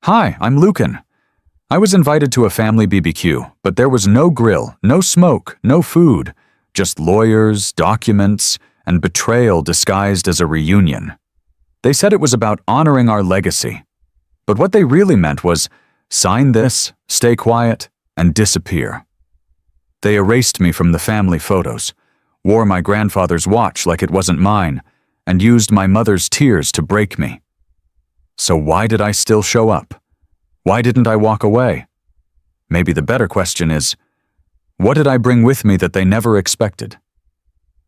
Hi, I'm Lucan. I was invited to a family BBQ, but there was no grill, no smoke, no food, just lawyers, documents, and betrayal disguised as a reunion. They said it was about honoring our legacy, but what they really meant was sign this, stay quiet, and disappear. They erased me from the family photos, wore my grandfather's watch like it wasn't mine, and used my mother's tears to break me. So why did I still show up? Why didn't I walk away? Maybe the better question is, what did I bring with me that they never expected?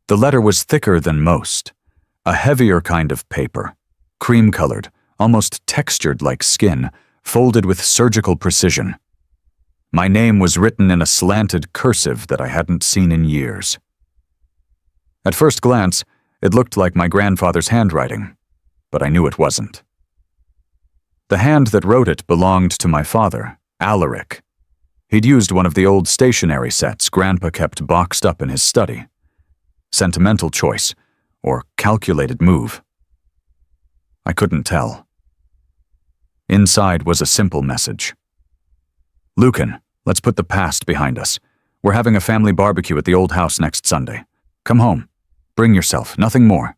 The letter was thicker than most, a heavier kind of paper, cream-colored, almost textured like skin, folded with surgical precision. My name was written in a slanted cursive that I hadn't seen in years. At first glance, it looked like my grandfather's handwriting, but I knew it wasn't. The hand that wrote it belonged to my father, Alaric. He'd used one of the old stationery sets Grandpa kept boxed up in his study. Sentimental choice, or calculated move. I couldn't tell. Inside was a simple message. Lucan, let's put the past behind us. We're having a family barbecue at the old house next Sunday. Come home. Bring yourself, nothing more.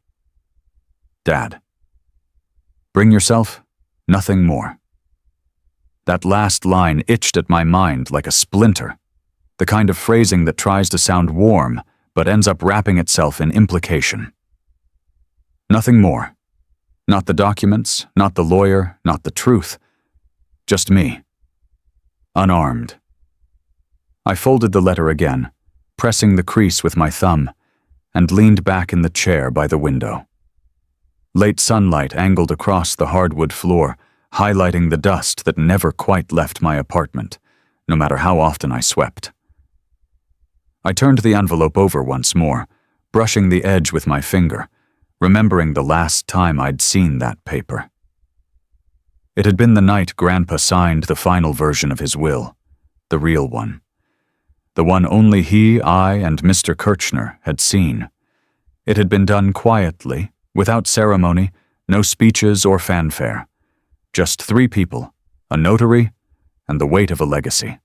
Dad. Bring yourself, nothing more. That last line itched at my mind like a splinter, the kind of phrasing that tries to sound warm but ends up wrapping itself in implication. Nothing more. Not the documents, not the lawyer, not the truth. Just me. Unarmed. I folded the letter again, pressing the crease with my thumb, and leaned back in the chair by the window. Late sunlight angled across the hardwood floor, highlighting the dust that never quite left my apartment, no matter how often I swept. I turned the envelope over once more, brushing the edge with my finger, remembering the last time I'd seen that paper. It had been the night Grandpa signed the final version of his will, the real one. The one only he, I, and Mr. Kirchner had seen. It had been done quietly, without ceremony, no speeches or fanfare. Just three people, a notary, and the weight of a legacy.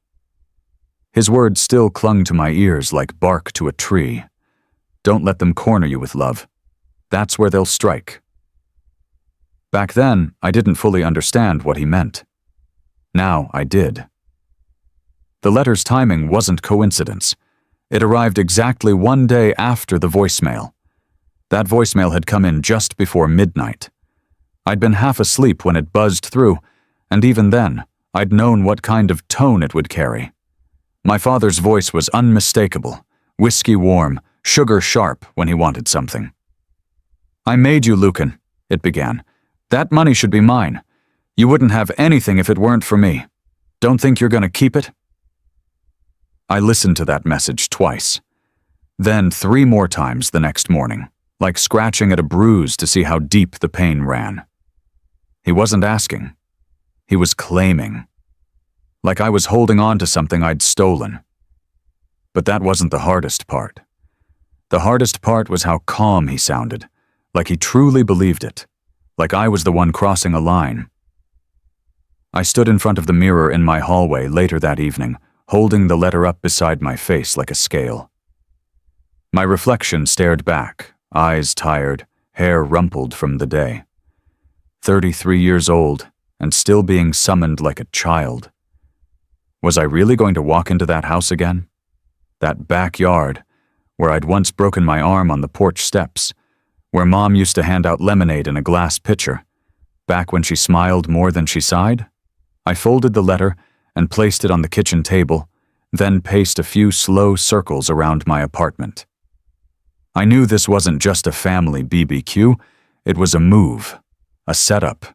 His words still clung to my ears like bark to a tree. Don't let them corner you with love. That's where they'll strike. Back then, I didn't fully understand what he meant. Now I did. The letter's timing wasn't coincidence. It arrived exactly one day after the voicemail. That voicemail had come in just before midnight. I'd been half asleep when it buzzed through, and even then, I'd known what kind of tone it would carry. My father's voice was unmistakable, whiskey warm, sugar sharp when he wanted something. I made you, Lucan, it began. That money should be mine. You wouldn't have anything if it weren't for me. Don't think you're going to keep it? I listened to that message twice. Then 3 more times the next morning, like scratching at a bruise to see how deep the pain ran. He wasn't asking. He was claiming. Like I was holding on to something I'd stolen. But that wasn't the hardest part. The hardest part was how calm he sounded, like he truly believed it, like I was the one crossing a line. I stood in front of the mirror in my hallway later that evening, holding the letter up beside my face like a scale. My reflection stared back, eyes tired, hair rumpled from the day. 33 years old, and still being summoned like a child. Was I really going to walk into that house again? That backyard, where I'd once broken my arm on the porch steps, where Mom used to hand out lemonade in a glass pitcher, back when she smiled more than she sighed? I folded the letter and placed it on the kitchen table, then paced a few slow circles around my apartment. I knew this wasn't just a family BBQ, it was a move, a setup,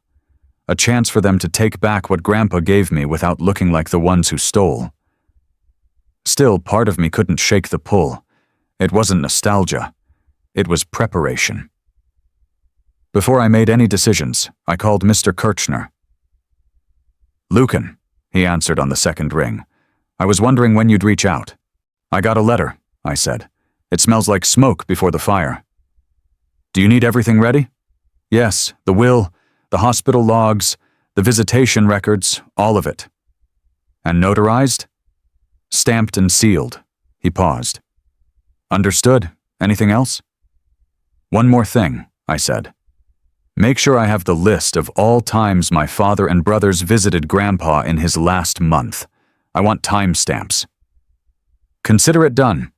a chance for them to take back what Grandpa gave me without looking like the ones who stole. Still, part of me couldn't shake the pull. It wasn't nostalgia. It was preparation. Before I made any decisions, I called Mr. Kirchner. Lucan, he answered on the second ring. I was wondering when you'd reach out. I got a letter, I said. It smells like smoke before the fire. Do you need everything ready? Yes, the will, the hospital logs, The visitation records, all of it. And notarized? Stamped and sealed. He paused. Understood. Anything else? One more thing, I said. Make sure I have the list of all times my father and brothers visited Grandpa in his last month. I want timestamps. Consider it done.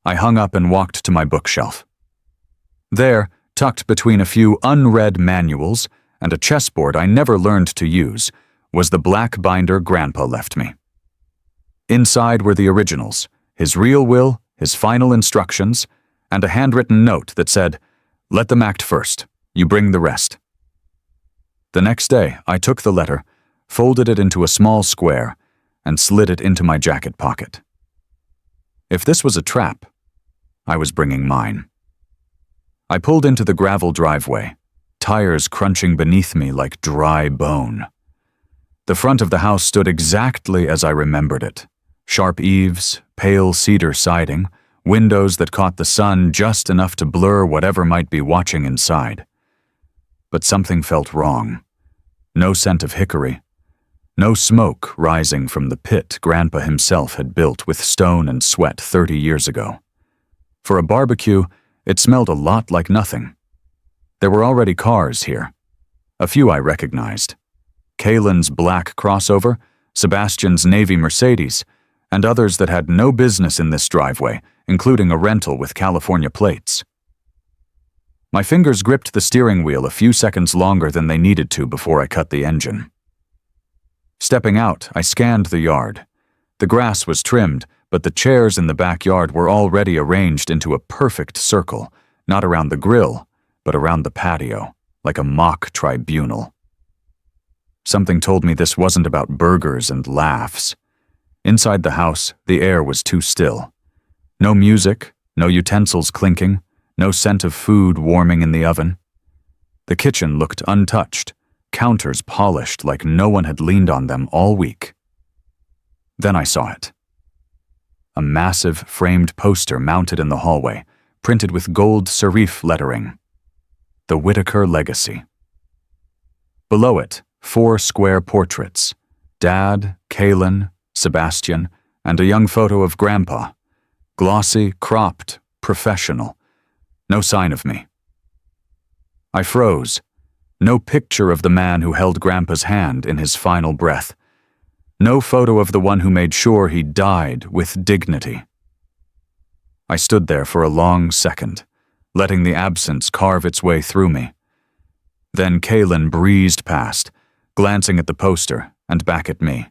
I hung up and walked to my bookshelf. There, tucked between a few unread manuals and a chessboard I never learned to use, was the black binder Grandpa left me. Inside were the originals, his real will, his final instructions, and a handwritten note that said, "Let them act first. You bring the rest." The next day, I took the letter, folded it into a small square, and slid it into my jacket pocket. If this was a trap, I was bringing mine. I pulled into the gravel driveway, tires crunching beneath me like dry bone. The front of the house stood exactly as I remembered it. Sharp eaves, pale cedar siding, windows that caught the sun just enough to blur whatever might be watching inside. But something felt wrong. No scent of hickory. No smoke rising from the pit Grandpa himself had built with stone and sweat 30 years ago. For a barbecue, it smelled a lot like nothing. There were already cars here. A few I recognized. Kalen's black crossover, Sebastian's navy Mercedes, and others that had no business in this driveway, including a rental with California plates. My fingers gripped the steering wheel a few seconds longer than they needed to before I cut the engine. Stepping out, I scanned the yard. The grass was trimmed, but the chairs in the backyard were already arranged into a perfect circle, not around the grill, but around the patio, like a mock tribunal. Something told me this wasn't about burgers and laughs. Inside the house, the air was too still. No music, no utensils clinking, no scent of food warming in the oven. The kitchen looked untouched, counters polished like no one had leaned on them all week. Then I saw it. A massive framed poster mounted in the hallway, printed with gold serif lettering. The Whitaker Legacy. Below it, 4 square portraits. Dad, Kalen, Sebastian, and a young photo of Grandpa. Glossy, cropped, professional. No sign of me. I froze. No picture of the man who held Grandpa's hand in his final breath. No photo of the one who made sure he died with dignity. I stood there for a long second, letting the absence carve its way through me. Then Kalen breezed past, glancing at the poster and back at me.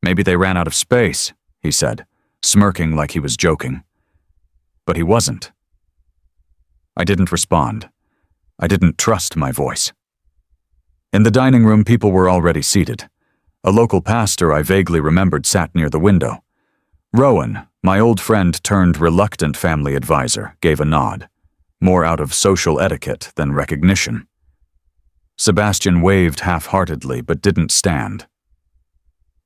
"Maybe they ran out of space," he said, smirking like he was joking. But he wasn't. I didn't respond. I didn't trust my voice. In the dining room, people were already seated. A local pastor I vaguely remembered sat near the window. Rowan, my old friend turned reluctant family advisor, gave a nod, more out of social etiquette than recognition. Sebastian waved half-heartedly but didn't stand.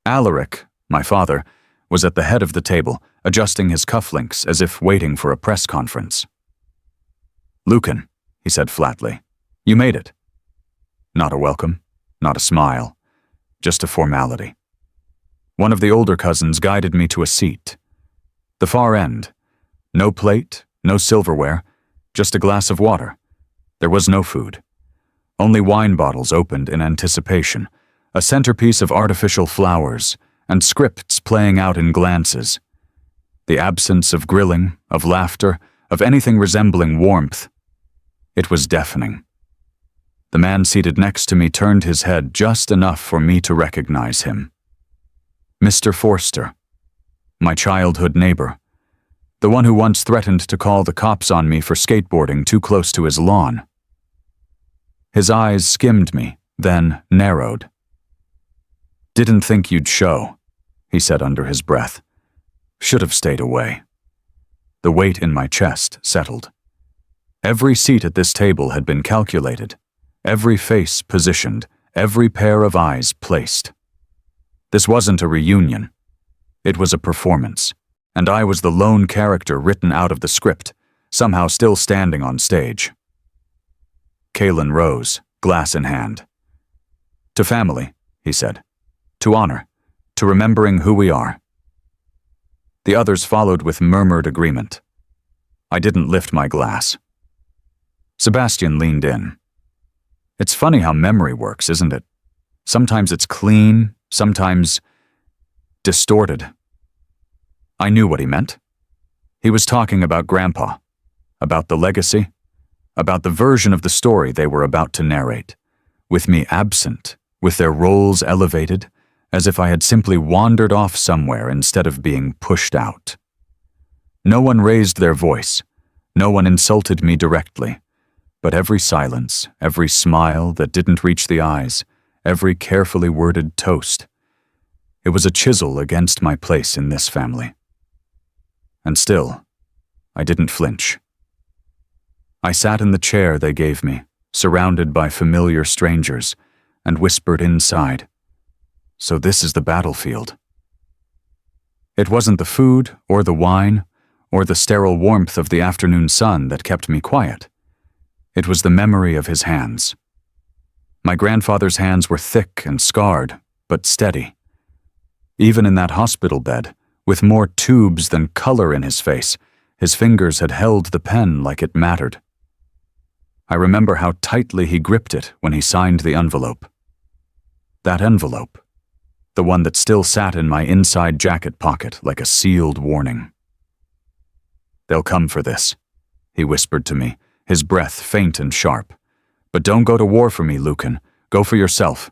Alaric, my father, was at the head of the table, adjusting his cufflinks as if waiting for a press conference. "Lucan," he said flatly, "you made it." Not a welcome, not a smile, just a formality. One of the older cousins guided me to a seat. The far end. No plate, no silverware, just a glass of water. There was no food. Only wine bottles opened in anticipation, a centerpiece of artificial flowers, and scripts playing out in glances. The absence of grilling, of laughter, of anything resembling warmth. It was deafening. The man seated next to me turned his head just enough for me to recognize him. Mr. Forster, my childhood neighbor, the one who once threatened to call the cops on me for skateboarding too close to his lawn. His eyes skimmed me, then narrowed. "Didn't think you'd show," he said under his breath. "Should have stayed away." The weight in my chest settled. Every seat at this table had been calculated, every face positioned, every pair of eyes placed. This wasn't a reunion. It was a performance, and I was the lone character written out of the script, somehow still standing on stage. Kalen rose, glass in hand. To family, he said. To honor. To remembering who we are. The others followed with murmured agreement. I didn't lift my glass. Sebastian leaned in. It's funny how memory works, isn't it? Sometimes it's clean, sometimes distorted. I knew what he meant. He was talking about Grandpa, about the legacy, about the version of the story they were about to narrate, with me absent, with their roles elevated, as if I had simply wandered off somewhere instead of being pushed out. No one raised their voice, no one insulted me directly, but every silence, every smile that didn't reach the eyes, every carefully worded toast, it was a chisel against my place in this family. And still, I didn't flinch. I sat in the chair they gave me, surrounded by familiar strangers, and whispered inside, "So this is the battlefield." It wasn't the food, or the wine, or the sterile warmth of the afternoon sun that kept me quiet. It was the memory of his hands. My grandfather's hands were thick and scarred, but steady. Even in that hospital bed, with more tubes than color in his face, his fingers had held the pen like it mattered. I remember how tightly he gripped it when he signed the envelope. That envelope, the one that still sat in my inside jacket pocket like a sealed warning. "They'll come for this," he whispered to me, his breath faint and sharp. "But don't go to war for me, Lucan. Go for yourself.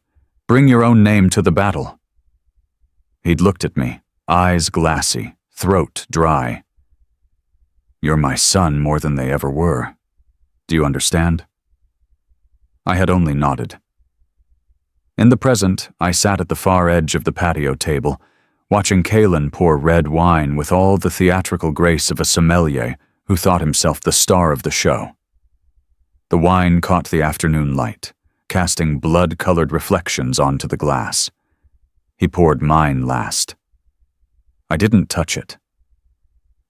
Bring your own name to the battle." He'd looked at me, eyes glassy, throat dry. "You're my son more than they ever were. Do you understand?" I had only nodded. In the present, I sat at the far edge of the patio table, watching Kalen pour red wine with all the theatrical grace of a sommelier who thought himself the star of the show. The wine caught the afternoon light, casting blood-colored reflections onto the glass. He poured mine last. I didn't touch it.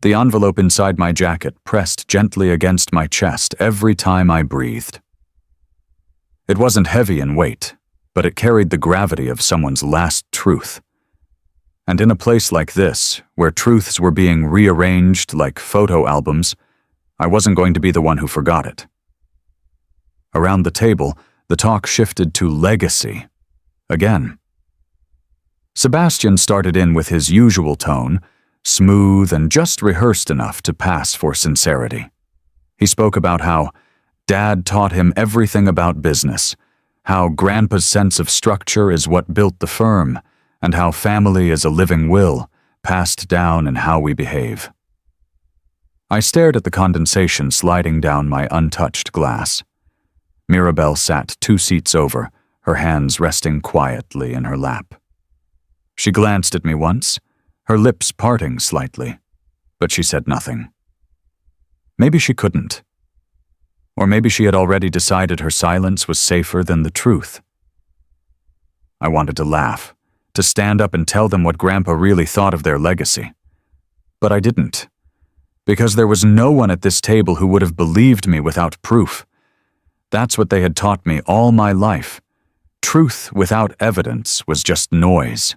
The envelope inside my jacket pressed gently against my chest every time I breathed. It wasn't heavy in weight, but it carried the gravity of someone's last truth. And in a place like this, where truths were being rearranged like photo albums, I wasn't going to be the one who forgot it. Around the table, the talk shifted to legacy. Again. Sebastian started in with his usual tone, smooth and just rehearsed enough to pass for sincerity. He spoke about how Dad taught him everything about business, how Grandpa's sense of structure is what built the firm, and how family is a living will, passed down in how we behave. I stared at the condensation sliding down my untouched glass. Mirabelle sat 2 seats over, her hands resting quietly in her lap. She glanced at me once, her lips parting slightly, but she said nothing. Maybe she couldn't. Or maybe she had already decided her silence was safer than the truth. I wanted to laugh, to stand up and tell them what Grandpa really thought of their legacy. But I didn't, because there was no one at this table who would have believed me without proof. That's what they had taught me all my life. Truth without evidence was just noise.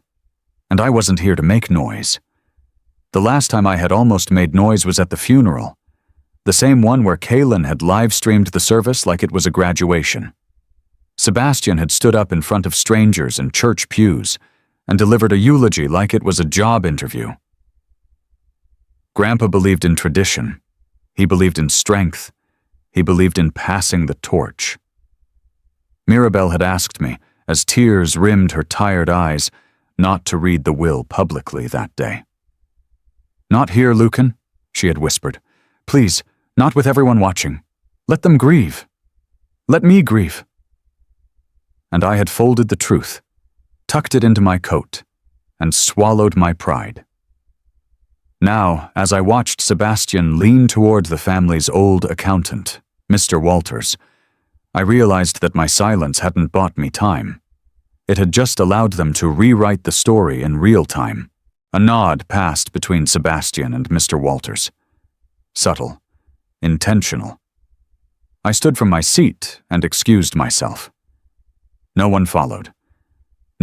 And I wasn't here to make noise. The last time I had almost made noise was at the funeral, the same one where Kalen had live-streamed the service like it was a graduation. Sebastian had stood up in front of strangers in church pews and delivered a eulogy like it was a job interview. Grandpa believed in tradition. He believed in strength. He believed in passing the torch. Mirabelle had asked me, as tears rimmed her tired eyes, not to read the will publicly that day. "Not here, Lucan," she had whispered. "Please, not with everyone watching. Let them grieve. Let me grieve." And I had folded the truth, tucked it into my coat, and swallowed my pride. Now, as I watched Sebastian lean toward the family's old accountant, Mr. Walters, I realized that my silence hadn't bought me time. It had just allowed them to rewrite the story in real time. A nod passed between Sebastian and Mr. Walters. Subtle. Intentional. I stood from my seat and excused myself. No one followed,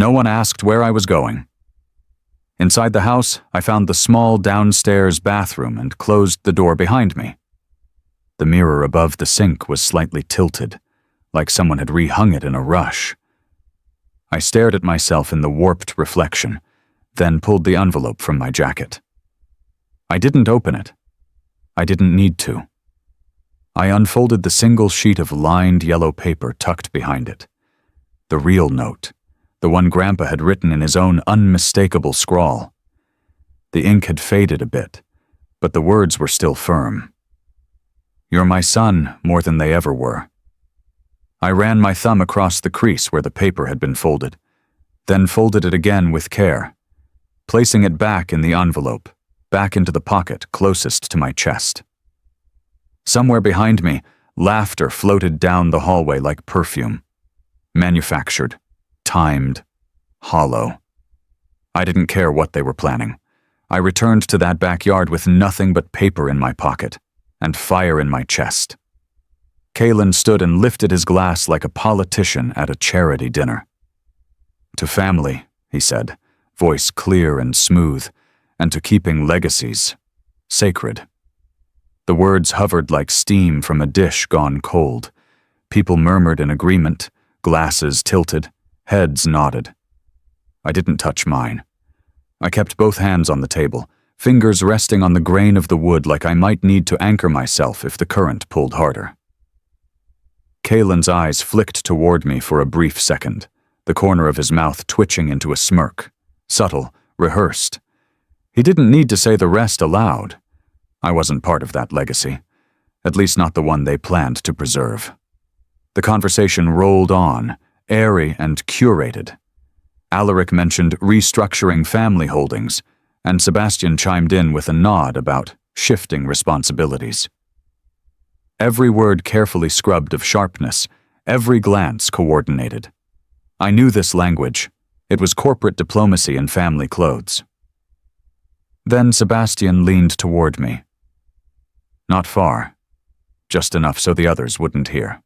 No one asked where I was going. Inside the house, I found the small downstairs bathroom and closed the door behind me. The mirror above the sink was slightly tilted, like someone had rehung it in a rush. I stared at myself in the warped reflection, then pulled the envelope from my jacket. I didn't open it. I didn't need to. I unfolded the single sheet of lined yellow paper tucked behind it. The real note, the one Grandpa had written in his own unmistakable scrawl. The ink had faded a bit, but the words were still firm. "You're my son more than they ever were." I ran my thumb across the crease where the paper had been folded, then folded it again with care, placing it back in the envelope, back into the pocket closest to my chest. Somewhere behind me, laughter floated down the hallway like perfume. Manufactured, timed, hollow. I didn't care what they were planning. I returned to that backyard with nothing but paper in my pocket and fire in my chest. Kalen stood and lifted his glass like a politician at a charity dinner. "To family," he said, voice clear and smooth, "and to keeping legacies. Sacred." The words hovered like steam from a dish gone cold. People murmured in agreement, glasses tilted, heads nodded. I didn't touch mine. I kept both hands on the table, fingers resting on the grain of the wood like I might need to anchor myself if the current pulled harder. Kalen's eyes flicked toward me for a brief second, the corner of his mouth twitching into a smirk, subtle, rehearsed. He didn't need to say the rest aloud. I wasn't part of that legacy, at least not the one they planned to preserve. The conversation rolled on, airy and curated. Alaric mentioned restructuring family holdings, and Sebastian chimed in with a nod about shifting responsibilities. Every word carefully scrubbed of sharpness, every glance coordinated. I knew this language. It was corporate diplomacy in family clothes. Then Sebastian leaned toward me. Not far, just enough so the others wouldn't hear.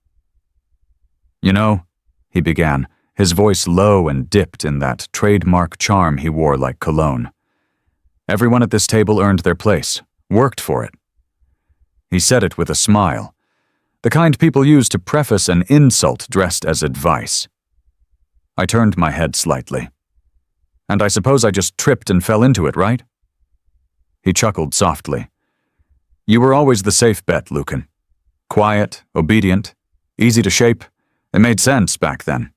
"You know," he began, his voice low and dipped in that trademark charm he wore like cologne. "Everyone at this table earned their place, worked for it." He said it with a smile, the kind people use to preface an insult dressed as advice. I turned my head slightly. "And I suppose I just tripped and fell into it, right?" He chuckled softly. "You were always the safe bet, Lucan. Quiet, obedient, easy to shape. It made sense back then."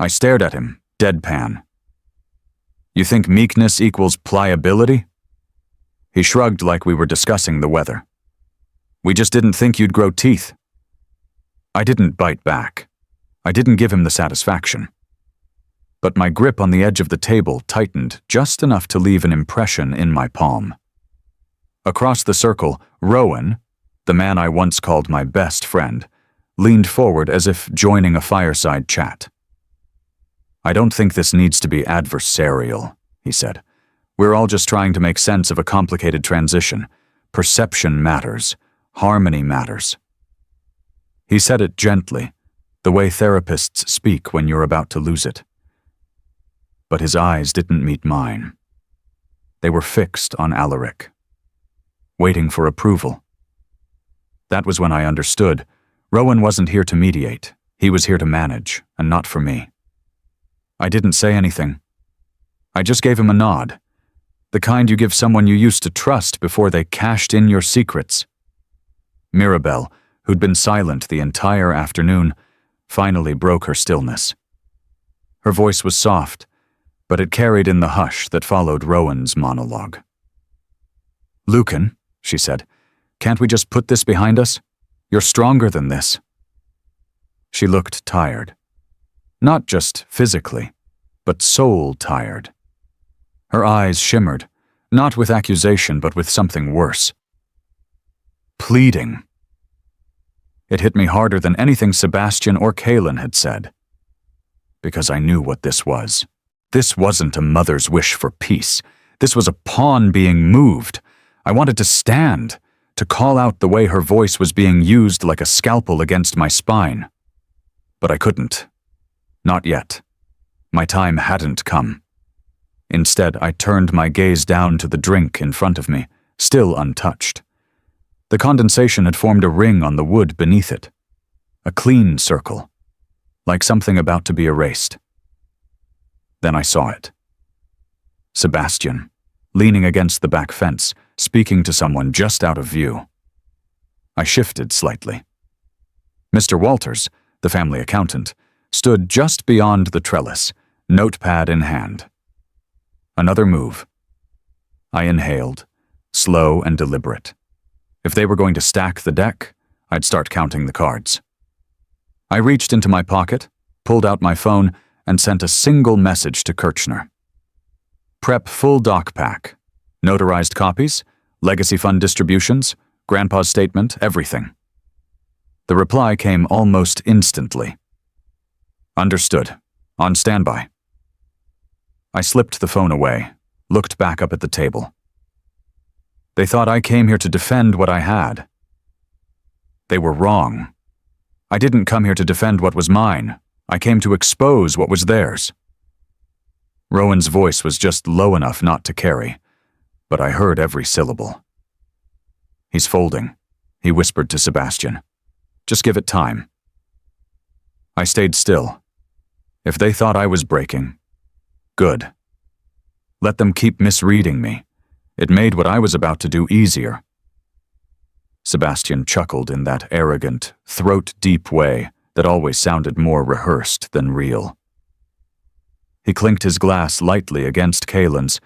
I stared at him, deadpan. "You think meekness equals pliability?" He shrugged like we were discussing the weather. "We just didn't think you'd grow teeth." I didn't bite back. I didn't give him the satisfaction. But my grip on the edge of the table tightened just enough to leave an impression in my palm. Across the circle, Rowan, the man I once called my best friend, leaned forward as if joining a fireside chat. "I don't think this needs to be adversarial," he said. "We're all just trying to make sense of a complicated transition. Perception matters. Harmony matters." He said it gently, the way therapists speak when you're about to lose it. But his eyes didn't meet mine. They were fixed on Alaric, waiting for approval. That was when I understood. Rowan wasn't here to mediate. He was here to manage, and not for me. I didn't say anything. I just gave him a nod, the kind you give someone you used to trust before they cashed in your secrets. Mirabelle, who'd been silent the entire afternoon, finally broke her stillness. Her voice was soft, but it carried in the hush that followed Rowan's monologue. "Lucan," she said, "can't we just put this behind us? You're stronger than this." She looked tired. Not just physically, but soul-tired. Her eyes shimmered, not with accusation but with something worse. Pleading. It hit me harder than anything Sebastian or Kalen had said. Because I knew what this was. This wasn't a mother's wish for peace. This was a pawn being moved. I wanted to stand, to call out the way her voice was being used like a scalpel against my spine. But I couldn't. Not yet. My time hadn't come. Instead, I turned my gaze down to the drink in front of me, still untouched. The condensation had formed a ring on the wood beneath it. A clean circle, like something about to be erased. Then I saw it. Sebastian, leaning against the back fence, speaking to someone just out of view. I shifted slightly. Mr. Walters, the family accountant, stood just beyond the trellis, notepad in hand. Another move. I inhaled, slow and deliberate. If they were going to stack the deck, I'd start counting the cards. I reached into my pocket, pulled out my phone, and sent a single message to Kirchner. Prep full doc pack. Notarized copies, legacy fund distributions, Grandpa's statement, everything. The reply came almost instantly. Understood. On standby. I slipped the phone away, looked back up at the table. They thought I came here to defend what I had. They were wrong. I didn't come here to defend what was mine. I came to expose what was theirs. Rowan's voice was just low enough not to carry, but I heard every syllable. He's folding, he whispered to Sebastian. Just give it time. I stayed still. If they thought I was breaking, good. Let them keep misreading me. It made what I was about to do easier. Sebastian chuckled in that arrogant, throat-deep way that always sounded more rehearsed than real. He clinked his glass lightly against Kaelin's,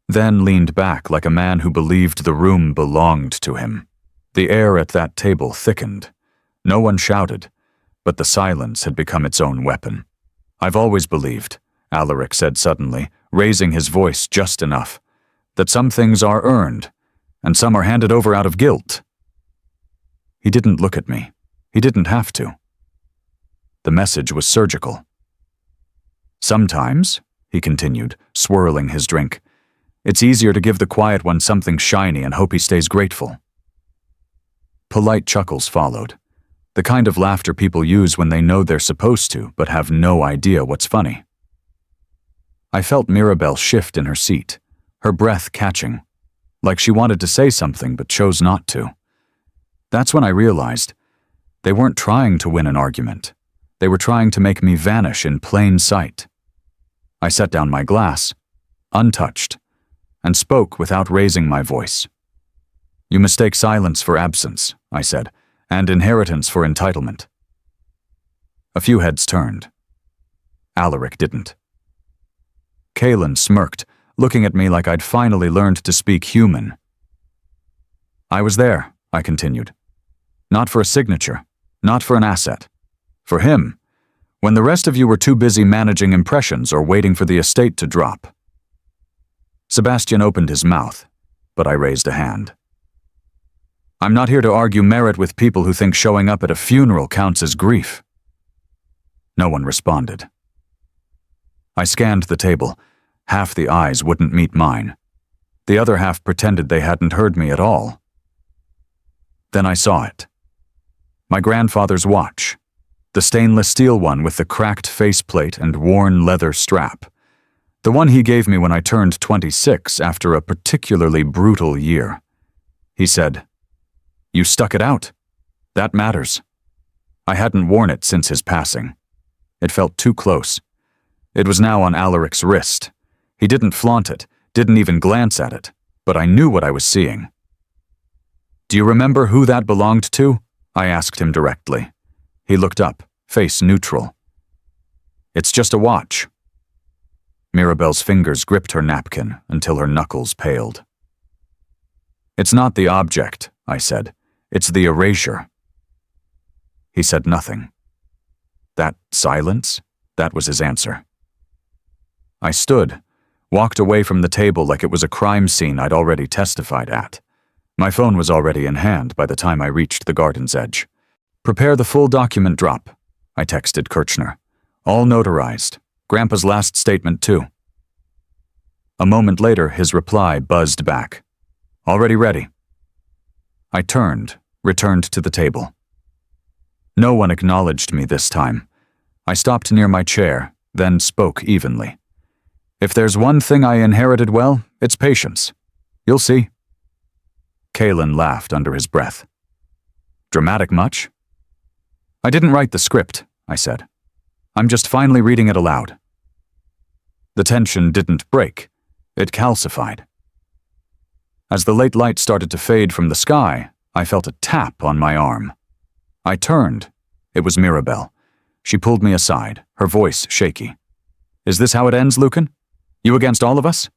then leaned back like a man who believed the room belonged to him. The air at that table thickened. No one shouted, but the silence had become its own weapon. I've always believed, Alaric said suddenly, raising his voice just enough, that some things are earned, and some are handed over out of guilt. He didn't look at me. He didn't have to. The message was surgical. Sometimes, he continued, swirling his drink, it's easier to give the quiet one something shiny and hope he stays grateful. Polite chuckles followed, the kind of laughter people use when they know they're supposed to but have no idea what's funny. I felt Mirabelle shift in her seat, her breath catching, like she wanted to say something but chose not to. That's when I realized they weren't trying to win an argument. They were trying to make me vanish in plain sight. I set down my glass, untouched, and spoke without raising my voice. You mistake silence for absence, I said, and inheritance for entitlement. A few heads turned. Alaric didn't. Kaelin smirked, looking at me like I'd finally learned to speak human. I was there, I continued. Not for a signature, not for an asset. For him, when the rest of you were too busy managing impressions or waiting for the estate to drop. Sebastian opened his mouth, but I raised a hand. I'm not here to argue merit with people who think showing up at a funeral counts as grief. No one responded. I scanned the table. Half the eyes wouldn't meet mine. The other half pretended they hadn't heard me at all. Then I saw it. My grandfather's watch. The stainless steel one with the cracked faceplate and worn leather strap. The one he gave me when I turned 26 after a particularly brutal year. He said, "You stuck it out. That matters." I hadn't worn it since his passing. It felt too close. It was now on Alaric's wrist. He didn't flaunt it, didn't even glance at it, but I knew what I was seeing. Do you remember who that belonged to? I asked him directly. He looked up, face neutral. It's just a watch. Mirabelle's fingers gripped her napkin until her knuckles paled. It's not the object, I said. It's the erasure. He said nothing. That silence, that was his answer. I stood, walked away from the table like it was a crime scene I'd already testified at. My phone was already in hand by the time I reached the garden's edge. Prepare the full document drop, I texted Kirchner. All notarized. Grandpa's last statement, too. A moment later, his reply buzzed back. Already ready. I returned to the table. No one acknowledged me this time. I stopped near my chair, then spoke evenly. "If there's one thing I inherited well, it's patience. You'll see." Kalen laughed under his breath. "Dramatic much?" "I didn't write the script," I said. "I'm just finally reading it aloud." The tension didn't break. It calcified. As the late light started to fade from the sky, I felt a tap on my arm. I turned. It was Mirabelle. She pulled me aside, her voice shaky. "Is this how it ends, Lucan? You against all of us?"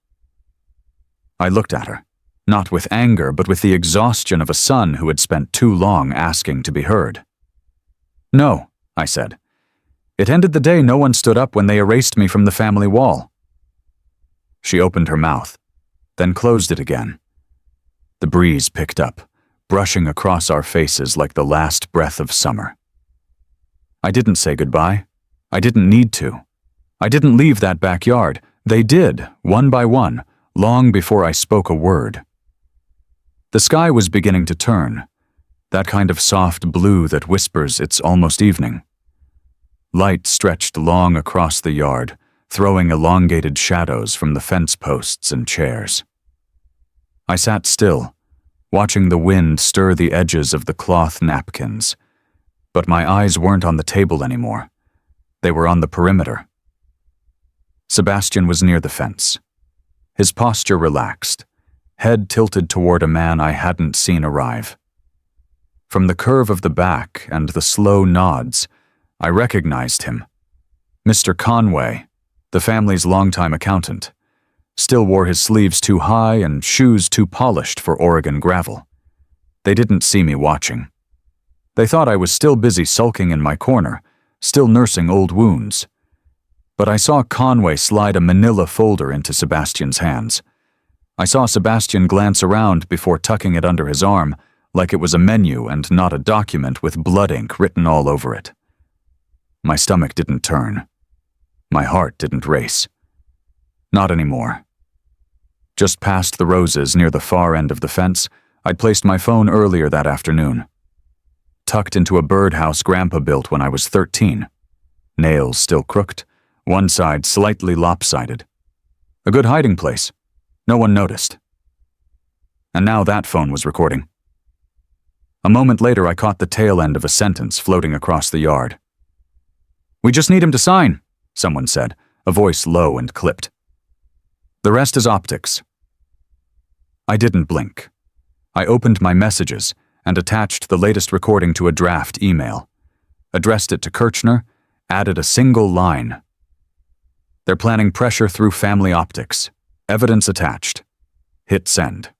I looked at her, not with anger, but with the exhaustion of a son who had spent too long asking to be heard. "No," I said. "It ended the day no one stood up when they erased me from the family wall." She opened her mouth, then closed it again. The breeze picked up, brushing across our faces like the last breath of summer. I didn't say goodbye. I didn't need to. I didn't leave that backyard. They did, one by one, long before I spoke a word. The sky was beginning to turn, that kind of soft blue that whispers it's almost evening. Light stretched long across the yard, throwing elongated shadows from the fence posts and chairs. I sat still, watching the wind stir the edges of the cloth napkins, but my eyes weren't on the table anymore. They were on the perimeter. Sebastian was near the fence. His posture relaxed, head tilted toward a man I hadn't seen arrive. From the curve of the back and the slow nods, I recognized him. Mr. Conway, the family's longtime accountant, still wore his sleeves too high and shoes too polished for Oregon gravel. They didn't see me watching. They thought I was still busy sulking in my corner, still nursing old wounds. But I saw Conway slide a manila folder into Sebastian's hands. I saw Sebastian glance around before tucking it under his arm, like it was a menu and not a document with blood ink written all over it. My stomach didn't turn. My heart didn't race. Not anymore. Just past the roses near the far end of the fence, I'd placed my phone earlier that afternoon. Tucked into a birdhouse Grandpa built when I was 13. Nails still crooked, one side slightly lopsided. A good hiding place. No one noticed. And now that phone was recording. A moment later, I caught the tail end of a sentence floating across the yard. "We just need him to sign," someone said, a voice low and clipped. "The rest is optics." I didn't blink. I opened my messages and attached the latest recording to a draft email, addressed it to Kirchner, added a single line. "They're planning pressure through family optics. Evidence attached. Hit send."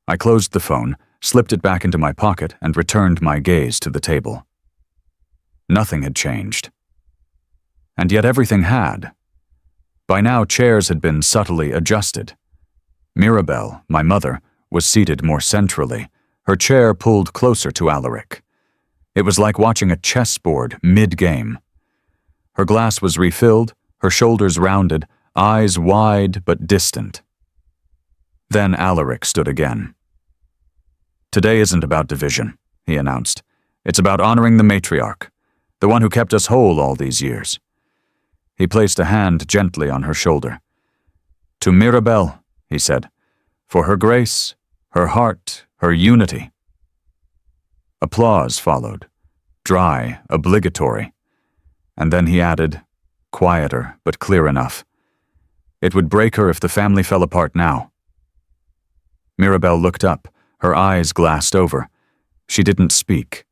I closed the phone, slipped it back into my pocket, and returned my gaze to the table. Nothing had changed. And yet everything had. By now, chairs had been subtly adjusted. Mirabelle, my mother, was seated more centrally, her chair pulled closer to Alaric. It was like watching a chessboard mid-game. Her glass was refilled, her shoulders rounded, eyes wide but distant. Then Alaric stood again. "Today isn't about division," he announced. "It's about honoring the matriarch, the one who kept us whole all these years." He placed a hand gently on her shoulder. "To Mirabelle," he said, "for her grace, her heart, her unity." Applause followed, dry, obligatory. And then he added, quieter but clear enough, "It would break her if the family fell apart now." Mirabelle looked up, her eyes glassed over. She didn't speak.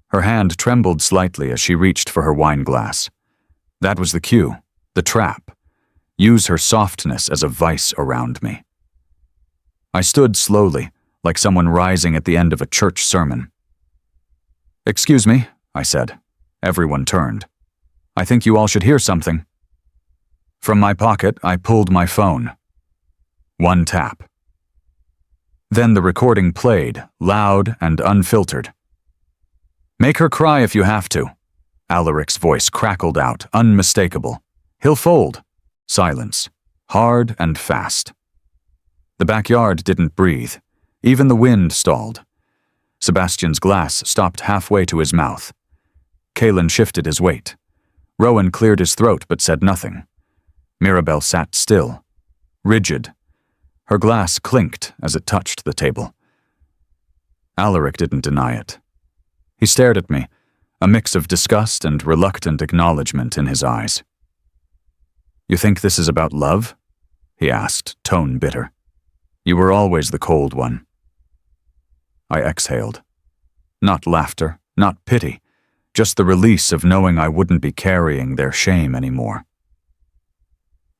Her hand trembled slightly as she reached for her wine glass. That was the cue, the trap. Use her softness as a vice around me. I stood slowly, like someone rising at the end of a church sermon. "Excuse me," I said. Everyone turned. "I think you all should hear something." From my pocket, I pulled my phone. One tap. Then the recording played, loud and unfiltered. "Make her cry if you have to." Alaric's voice crackled out, unmistakable. "He'll fold." Silence. Hard and fast. The backyard didn't breathe. Even the wind stalled. Sebastian's glass stopped halfway to his mouth. Kalen shifted his weight. Rowan cleared his throat but said nothing. Mirabelle sat still, rigid. Her glass clinked as it touched the table. Alaric didn't deny it. He stared at me, a mix of disgust and reluctant acknowledgement in his eyes. "You think this is about love?" he asked, tone bitter. "You were always the cold one." I exhaled. Not laughter, not pity, just the release of knowing I wouldn't be carrying their shame anymore.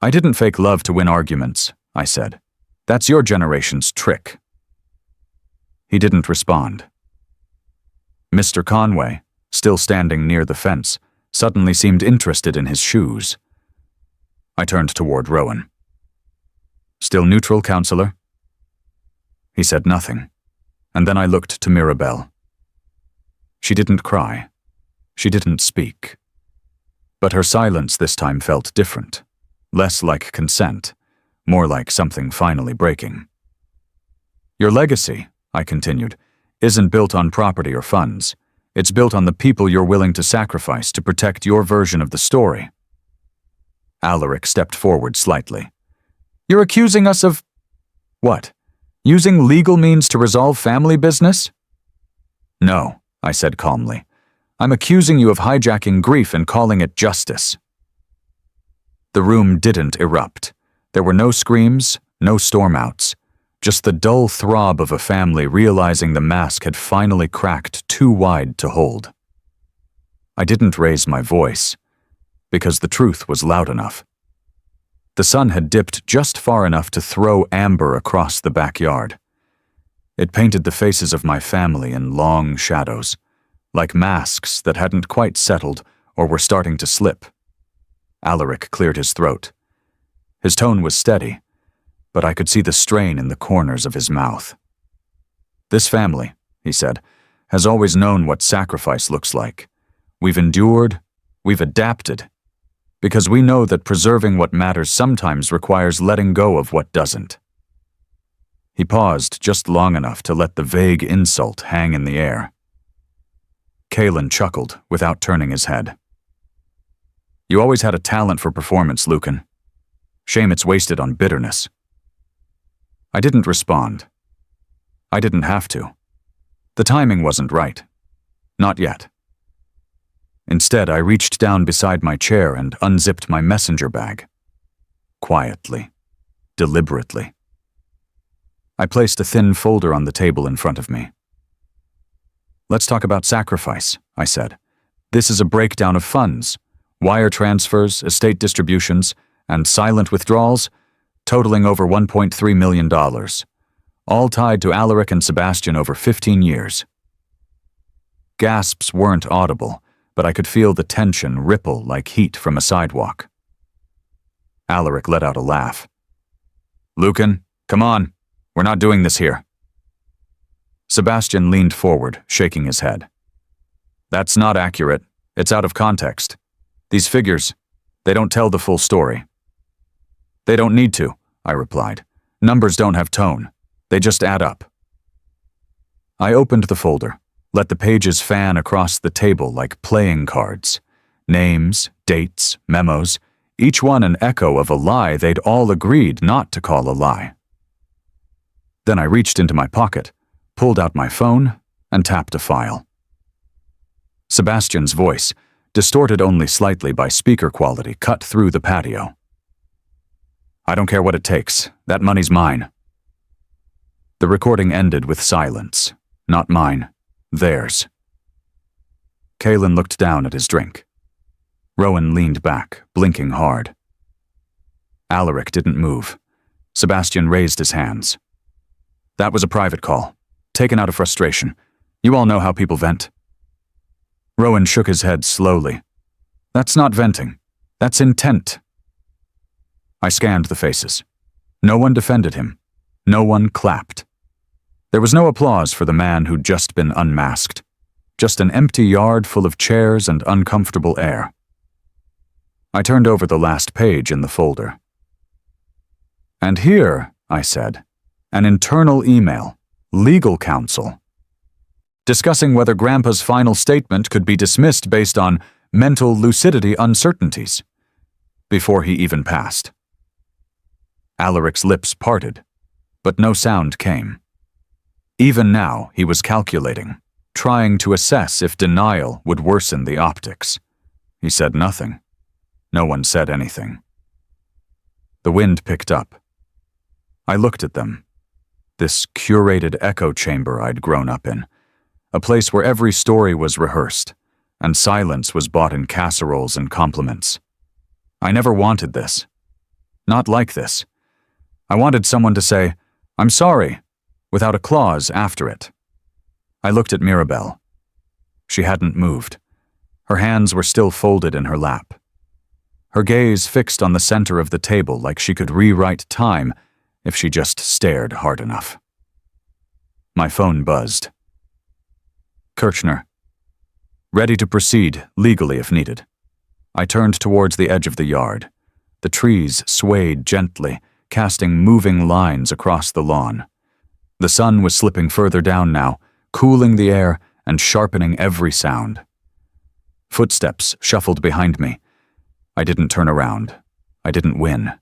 "I didn't fake love to win arguments," I said. "That's your generation's trick." He didn't respond. Mr. Conway, still standing near the fence, suddenly seemed interested in his shoes. I turned toward Rowan. "Still neutral, counselor?" He said nothing, and then I looked to Mirabelle. She didn't cry. She didn't speak. But her silence this time felt different, less like consent, more like something finally breaking. "Your legacy," I continued, "isn't built on property or funds. It's built on the people you're willing to sacrifice to protect your version of the story." Alaric stepped forward slightly. "You're accusing us of—" "What? Using legal means to resolve family business?" "No," I said calmly. "I'm accusing you of hijacking grief and calling it justice." The room didn't erupt. There were no screams, no storm-outs, just the dull throb of a family realizing the mask had finally cracked too wide to hold. I didn't raise my voice, because the truth was loud enough. The sun had dipped just far enough to throw amber across the backyard. It painted the faces of my family in long shadows, like masks that hadn't quite settled or were starting to slip. Alaric cleared his throat. His tone was steady, but I could see the strain in the corners of his mouth. "This family," he said, "has always known what sacrifice looks like. We've endured, we've adapted, because we know that preserving what matters sometimes requires letting go of what doesn't." He paused just long enough to let the vague insult hang in the air. Kalen chuckled without turning his head. "You always had a talent for performance, Lucan. Shame it's wasted on bitterness." I didn't respond. I didn't have to. The timing wasn't right. Not yet. Instead, I reached down beside my chair and unzipped my messenger bag. Quietly, deliberately. I placed a thin folder on the table in front of me. "Let's talk about sacrifice," I said. "This is a breakdown of funds, wire transfers, estate distributions, and silent withdrawals, totaling over $1.3 million, all tied to Alaric and Sebastian over 15 years. Gasps weren't audible, but I could feel the tension ripple like heat from a sidewalk. Alaric let out a laugh. "Lucan, come on. We're not doing this here." Sebastian leaned forward, shaking his head. "That's not accurate. It's out of context. These figures, they don't tell the full story." "They don't need to," I replied. "Numbers don't have tone. They just add up." I opened the folder, let the pages fan across the table like playing cards. Names, dates, memos, each one an echo of a lie they'd all agreed not to call a lie. Then I reached into my pocket, pulled out my phone, and tapped a file. Sebastian's voice, distorted only slightly by speaker quality, cut through the patio. "I don't care what it takes. That money's mine." The recording ended with silence. Not mine. Theirs. Kalen looked down at his drink. Rowan leaned back, blinking hard. Alaric didn't move. Sebastian raised his hands. "That was a private call. Taken out of frustration. You all know how people vent." Rowan shook his head slowly. "That's not venting. That's intent." I scanned the faces. No one defended him. No one clapped. There was no applause for the man who'd just been unmasked. Just an empty yard full of chairs and uncomfortable air. I turned over the last page in the folder. "And here," I said, "an internal email. Legal counsel. Discussing whether Grandpa's final statement could be dismissed based on mental lucidity uncertainties, before he even passed. Alaric's lips parted, but no sound came. Even now, he was calculating, trying to assess if denial would worsen the optics. He said nothing. No one said anything. The wind picked up. I looked at them. This curated echo chamber I'd grown up in, a place where every story was rehearsed, and silence was bought in casseroles and compliments. I never wanted this. Not like this. I wanted someone to say, "I'm sorry," without a clause after it. I looked at Mirabelle. She hadn't moved. Her hands were still folded in her lap. Her gaze fixed on the center of the table like she could rewrite time if she just stared hard enough. My phone buzzed. Kirchner. Ready to proceed, legally if needed. I turned towards the edge of the yard. The trees swayed gently, casting moving lines across the lawn. The sun was slipping further down now, cooling the air and sharpening every sound. Footsteps shuffled behind me. I didn't turn around. I didn't win.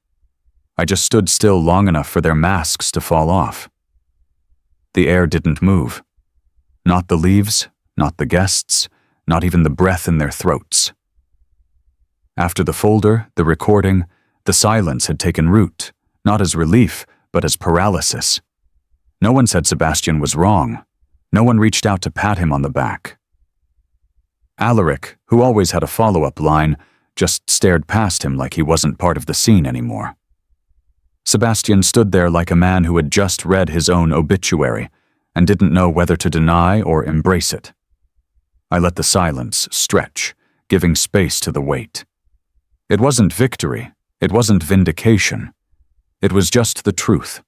I just stood still long enough for their masks to fall off. The air didn't move. Not the leaves, not the guests, not even the breath in their throats. After the folder, the recording, the silence had taken root, not as relief, but as paralysis. No one said Sebastian was wrong. No one reached out to pat him on the back. Alaric, who always had a follow-up line, just stared past him like he wasn't part of the scene anymore. Sebastian stood there like a man who had just read his own obituary and didn't know whether to deny or embrace it. I let the silence stretch, giving space to the weight. It wasn't victory. It wasn't vindication. It was just the truth,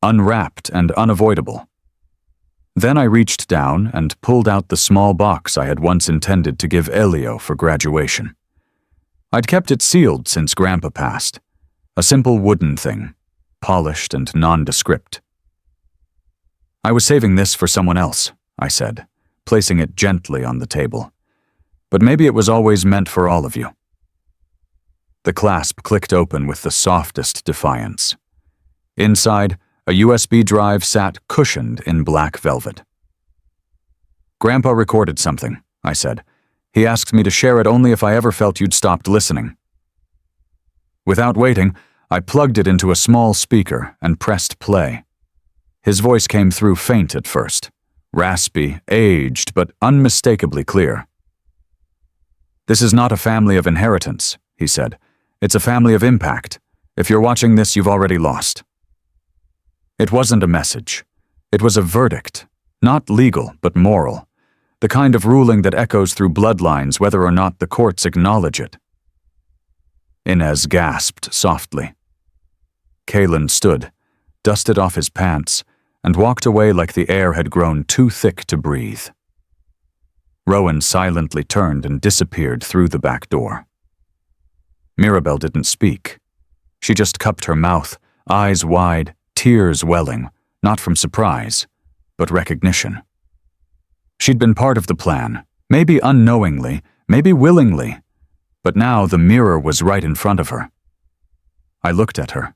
unwrapped and unavoidable. Then I reached down and pulled out the small box I had once intended to give Elio for graduation. I'd kept it sealed since Grandpa passed. A simple wooden thing, polished and nondescript. I was saving this for someone else, I said, placing it gently on the table. But maybe it was always meant for all of you. The clasp clicked open with the softest defiance. Inside, a USB drive sat cushioned in black velvet. Grandpa recorded something, I said. He asked me to share it only if I ever felt you'd stopped listening. Without waiting, I plugged it into a small speaker and pressed play. His voice came through faint at first, raspy, aged, but unmistakably clear. "This is not a family of inheritance," he said. "It's a family of impact. If you're watching this, you've already lost." It wasn't a message. It was a verdict, not legal, but moral, the kind of ruling that echoes through bloodlines whether or not the courts acknowledge it. Inez gasped softly. Kalen stood, dusted off his pants, and walked away like the air had grown too thick to breathe. Rowan silently turned and disappeared through the back door. Mirabelle didn't speak. She just cupped her mouth, eyes wide, tears welling, not from surprise, but recognition. She'd been part of the plan, maybe unknowingly, maybe willingly, but now the mirror was right in front of her. I looked at her,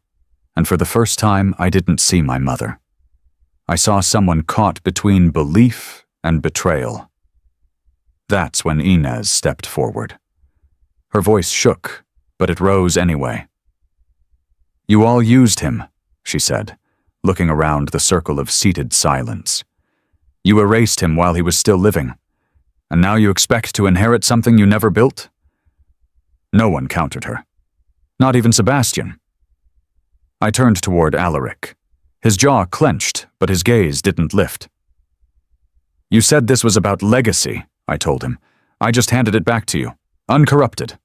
and for the first time I didn't see my mother. I saw someone caught between belief and betrayal. That's when Inez stepped forward. Her voice shook, but it rose anyway. "You all used him," she said, looking around the circle of seated silence. "You erased him while he was still living, and now you expect to inherit something you never built?" No one countered her. Not even Sebastian. I turned toward Alaric. His jaw clenched, but his gaze didn't lift. "You said this was about legacy," I told him. "I just handed it back to you, uncorrupted."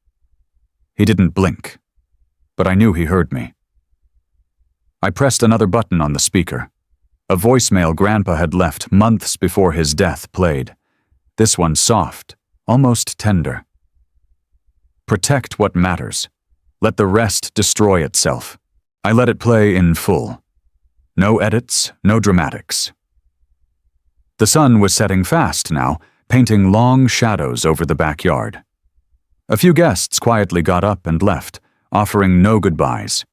He didn't blink, but I knew he heard me. I pressed another button on the speaker. A voicemail Grandpa had left months before his death played. This one soft, almost tender. "Protect what matters. Let the rest destroy itself." I let it play in full. No edits, no dramatics. The sun was setting fast now, painting long shadows over the backyard. A few guests quietly got up and left, offering no goodbyes.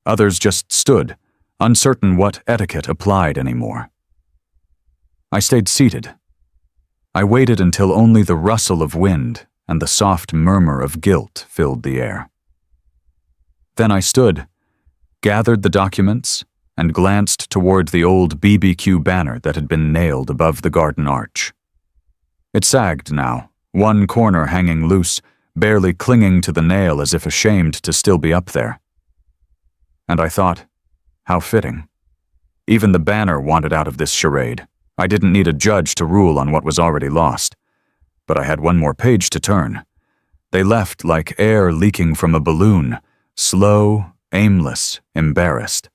Others just stood, uncertain what etiquette applied anymore. I stayed seated. I waited until only the rustle of wind and the soft murmur of guilt filled the air. Then I stood, gathered the documents, and glanced toward the old BBQ banner that had been nailed above the garden arch. It sagged now, one corner hanging loose, barely clinging to the nail as if ashamed to still be up there. And I thought, how fitting. Even the banner wanted out of this charade. I didn't need a judge to rule on what was already lost. But I had one more page to turn. They left like air leaking from a balloon, slow, aimless, embarrassed.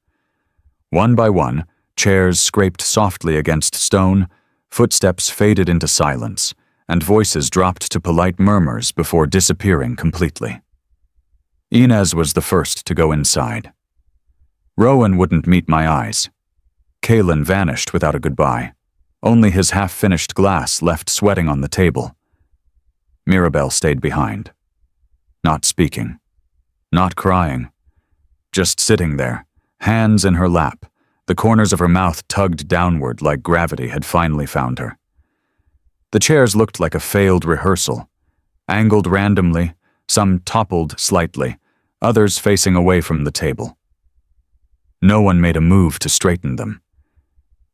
One by one, chairs scraped softly against stone, footsteps faded into silence, and voices dropped to polite murmurs before disappearing completely. Inez was the first to go inside. Rowan wouldn't meet my eyes. Kalen vanished without a goodbye. Only his half-finished glass left sweating on the table. Mirabelle stayed behind. Not speaking. Not crying. Just sitting there, hands in her lap, the corners of her mouth tugged downward like gravity had finally found her. The chairs looked like a failed rehearsal, angled randomly, some toppled slightly, others facing away from the table. No one made a move to straighten them.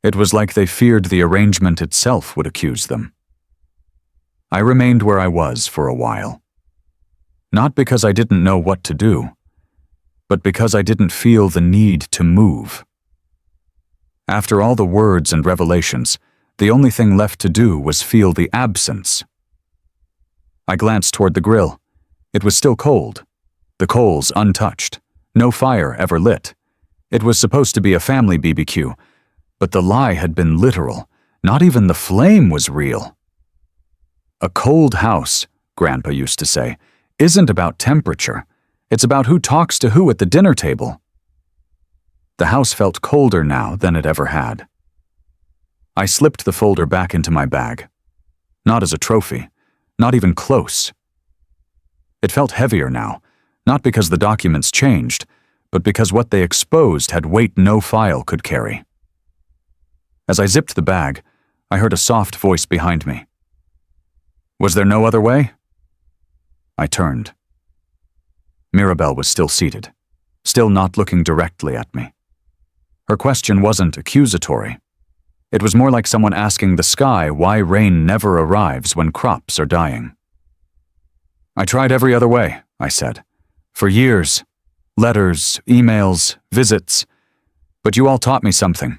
It was like they feared the arrangement itself would accuse them. I remained where I was for a while. Not because I didn't know what to do, but because I didn't feel the need to move. After all the words and revelations, the only thing left to do was feel the absence. I glanced toward the grill. It was still cold. The coals untouched. No fire ever lit. It was supposed to be a family BBQ, but the lie had been literal. Not even the flame was real. A cold house, Grandpa used to say, isn't about temperature. It's about who talks to who at the dinner table. The house felt colder now than it ever had. I slipped the folder back into my bag. Not as a trophy, not even close. It felt heavier now, not because the documents changed, but because what they exposed had weight no file could carry. As I zipped the bag, I heard a soft voice behind me. Was there no other way? I turned. Mirabelle was still seated, still not looking directly at me. Her question wasn't accusatory. It was more like someone asking the sky why rain never arrives when crops are dying. I tried every other way, I said. For years. Letters, emails, visits. But you all taught me something.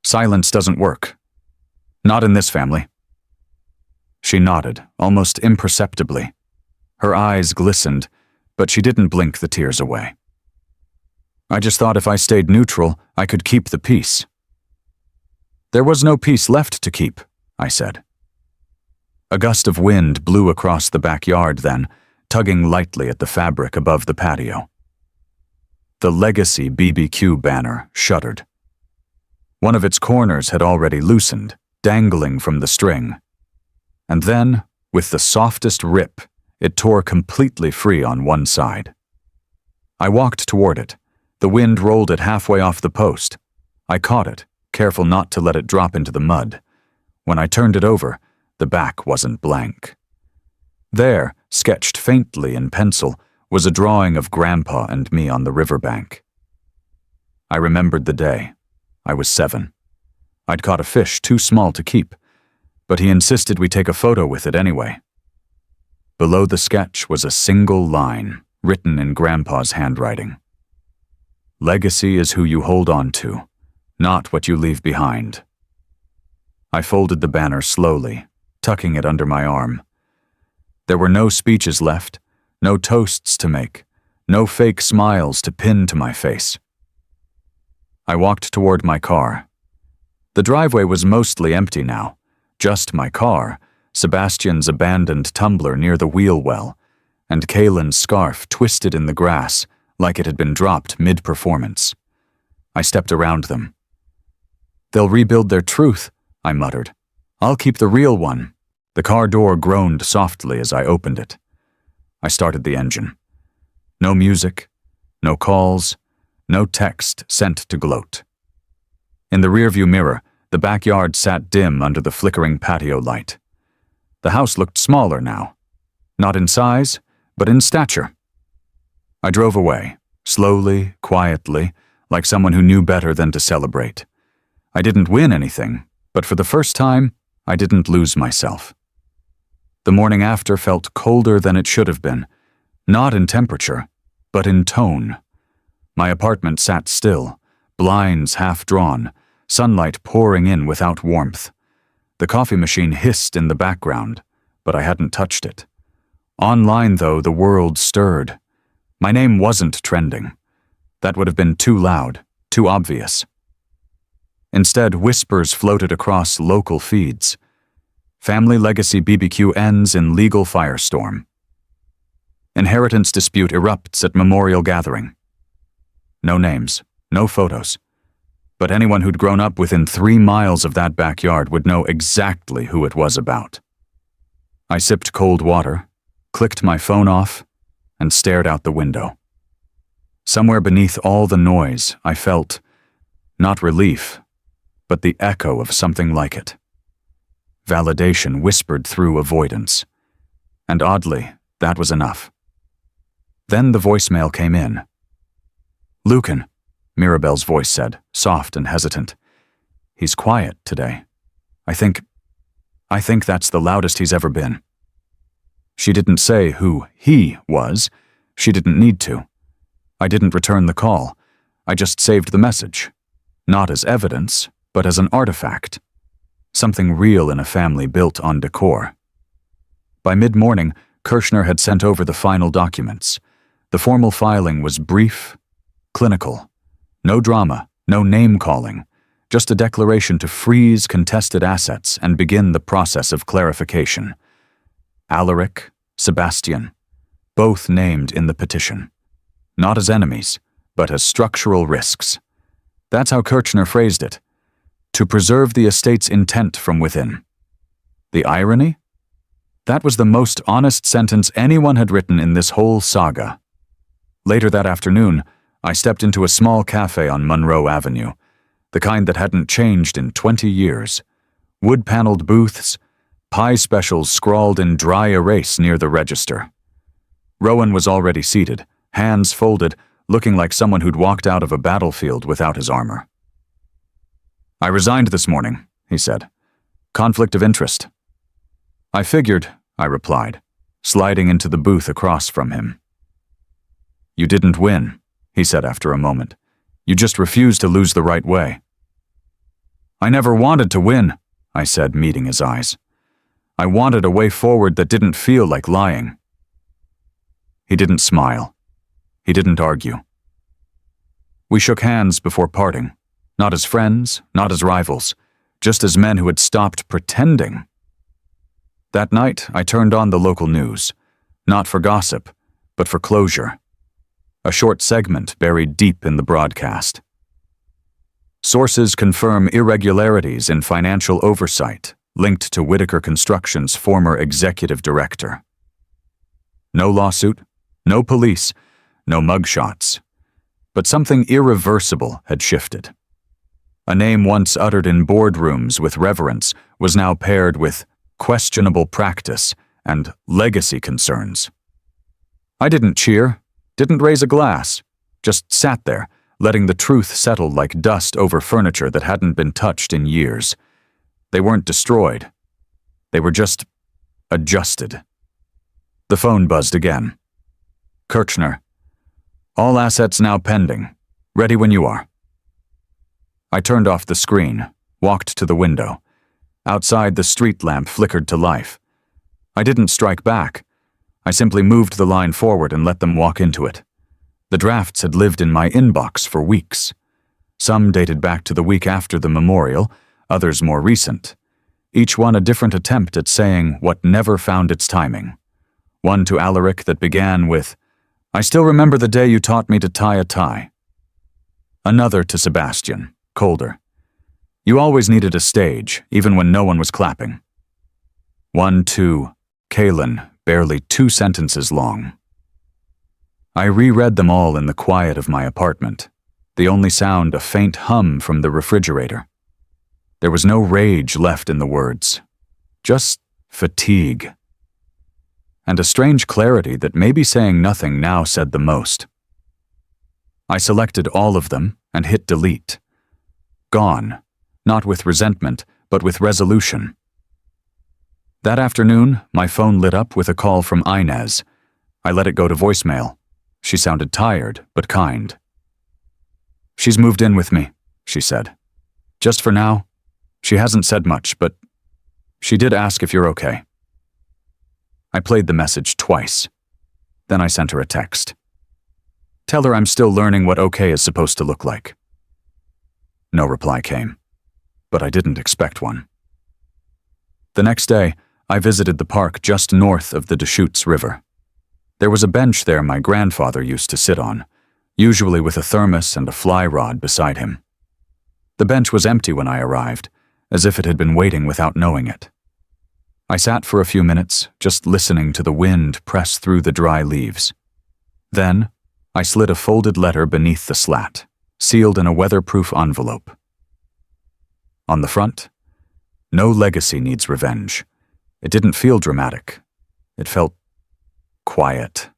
Silence doesn't work. Not in this family. She nodded, almost imperceptibly. Her eyes glistened, but she didn't blink the tears away. I just thought if I stayed neutral, I could keep the peace. There was no peace left to keep, I said. A gust of wind blew across the backyard then, tugging lightly at the fabric above the patio. The Legacy BBQ banner shuddered. One of its corners had already loosened, dangling from the string. And then, with the softest rip, it tore completely free on one side. I walked toward it. The wind rolled it halfway off the post. I caught it, careful not to let it drop into the mud. When I turned it over, the back wasn't blank. There, sketched faintly in pencil, was a drawing of Grandpa and me on the riverbank. I remembered the day. I was 7. I'd caught a fish too small to keep, but he insisted we take a photo with it anyway. Below the sketch was a single line, written in Grandpa's handwriting. Legacy is who you hold on to, not what you leave behind. I folded the banner slowly, tucking it under my arm. There were no speeches left, no toasts to make, no fake smiles to pin to my face. I walked toward my car. The driveway was mostly empty now, just my car, Sebastian's abandoned tumbler near the wheel well, and Kalen's scarf twisted in the grass like it had been dropped mid-performance. I stepped around them. They'll rebuild their truth, I muttered. I'll keep the real one. The car door groaned softly as I opened it. I started the engine. No music, no calls, no text sent to gloat. In the rearview mirror, the backyard sat dim under the flickering patio light. The house looked smaller now, not in size, but in stature. I drove away, slowly, quietly, like someone who knew better than to celebrate. I didn't win anything, but for the first time, I didn't lose myself. The morning after felt colder than it should have been, not in temperature, but in tone. My apartment sat still, blinds half drawn, sunlight pouring in without warmth. The coffee machine hissed in the background, but I hadn't touched it. Online, though, the world stirred. My name wasn't trending. That would have been too loud, too obvious. Instead, whispers floated across local feeds. Family legacy BBQ ends in legal firestorm. Inheritance dispute erupts at memorial gathering. No names, no photos. But anyone who'd grown up within 3 miles of that backyard would know exactly who it was about. I sipped cold water, clicked my phone off, and stared out the window. Somewhere beneath all the noise, I felt, not relief, but the echo of something like it. Validation whispered through avoidance. And oddly, that was enough. Then the voicemail came in. "Lucan," Mirabelle's voice said, soft and hesitant. "He's quiet today. I think that's the loudest he's ever been." She didn't say who he was. She didn't need to. I didn't return the call. I just saved the message. Not as evidence, but as an artifact. Something real in a family built on decor. By mid-morning, Kirshner had sent over the final documents. The formal filing was brief, clinical. No drama, no name-calling, just a declaration to freeze contested assets and begin the process of clarification. Alaric, Sebastian, both named in the petition. Not as enemies, but as structural risks. That's how Kirshner phrased it. To preserve the estate's intent from within. The irony? That was the most honest sentence anyone had written in this whole saga. Later that afternoon, I stepped into a small cafe on Monroe Avenue, the kind that hadn't changed in 20 years. Wood-paneled booths, pie specials scrawled in dry erase near the register. Rowan was already seated, hands folded, looking like someone who'd walked out of a battlefield without his armor. "I resigned this morning," he said. "Conflict of interest." "I figured," I replied, sliding into the booth across from him. "You didn't win," he said after a moment. "You just refused to lose the right way." "I never wanted to win," I said, meeting his eyes. "I wanted a way forward that didn't feel like lying." He didn't smile. He didn't argue. We shook hands before parting, not as friends, not as rivals, just as men who had stopped pretending. That night, I turned on the local news, not for gossip, but for closure. A short segment buried deep in the broadcast. Sources confirm irregularities in financial oversight linked to Whitaker Construction's former executive director. No lawsuit, no police, no mugshots. But something irreversible had shifted. A name once uttered in boardrooms with reverence was now paired with questionable practice and legacy concerns. I didn't cheer, didn't raise a glass, just sat there, letting the truth settle like dust over furniture that hadn't been touched in years. They weren't destroyed. They were just adjusted. The phone buzzed again. "Kirshner. All assets now pending. Ready when you are." I turned off the screen, walked to the window. Outside, the street lamp flickered to life. I didn't strike back. I simply moved the line forward and let them walk into it. The drafts had lived in my inbox for weeks. Some dated back to the week after the memorial, others more recent. Each one a different attempt at saying what never found its timing. One to Alaric that began with, "I still remember the day you taught me to tie a tie." Another to Sebastian, colder. "You always needed a stage, even when no one was clapping." One to Kaylin, barely 2 sentences long. I reread them all in the quiet of my apartment, the only sound a faint hum from the refrigerator. There was no rage left in the words, just fatigue. And a strange clarity that maybe saying nothing now said the most. I selected all of them and hit delete. Gone, not with resentment, but with resolution. That afternoon, my phone lit up with a call from Inez. I let it go to voicemail. She sounded tired, but kind. "She's moved in with me," she said. "Just for now. She hasn't said much, but she did ask if you're okay." I played the message twice. Then I sent her a text. "Tell her I'm still learning what okay is supposed to look like." No reply came, but I didn't expect one. The next day, I visited the park just north of the Deschutes River. There was a bench there my grandfather used to sit on, usually with a thermos and a fly rod beside him. The bench was empty when I arrived, as if it had been waiting without knowing it. I sat for a few minutes, just listening to the wind press through the dry leaves. Then, I slid a folded letter beneath the slat, sealed in a weatherproof envelope. On the front, "No legacy needs revenge." It didn't feel dramatic. It felt quiet,